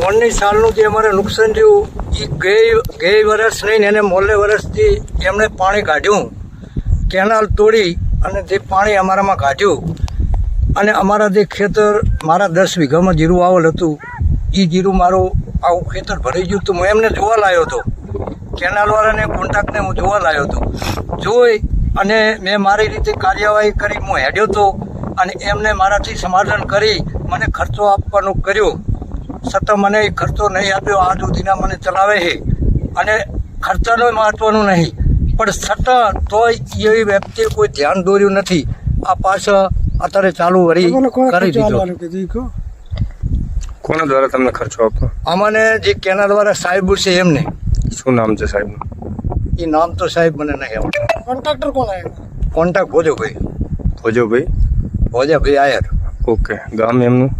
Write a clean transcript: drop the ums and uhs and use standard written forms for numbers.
ઓગણીસ સાલનું જે અમારે નુકસાન થયું એ ગઈ વર્ષ નહીં ને એને મોલે વર્ષથી એમણે પાણી કાઢ્યું, કેનાલ તોડી અને જે પાણી અમારામાં કાઢ્યું અને અમારા જે ખેતર મારા 10 વીઘામાં જીરું વાવેલ હતું એ જીરું મારું આવું ખેતર ભરાઈ ગયું હતું. હું એમને જોવા લાવ્યો હતો, કેનાલવાળાને કોન્ટ્રાક્ટને હું જોવા લાવ્યો હતો. જોઈ અને મેં મારી રીતે કાર્યવાહી કરી, હું હેડ્યો હતો અને એમને મારાથી સમાધાન કરી મને ખર્ચો આપવાનો કર્યો. છતાં મને એ ખર્ચો નહીં આપ્યો. આજ સુધીના મને ચલાવે છે અને ખર્ચાનો મહત્વનું નહીં, પણ છતાં તોય એ વ્યક્તિએ કોઈ ધ્યાન દોર્યું નથી. આ પાછળ અત્યારે ચાલુ વળી કરી દીધો. કોના દ્વારા તમને ખર્ચો આપો? અમને જે કેનાલવાળા સાહેબ છે એમને. શું નામ છે સાહેબ? એ નામ તો સાહેબ મને નહીં આવડતું. કોન્ટ્રાક્ટર કોણ આવ્યો? કોન્ટ્રાક્ટ ભોજોભાઈ ભોજોભાઈ આયર. ઓકે, ગામ એમનું?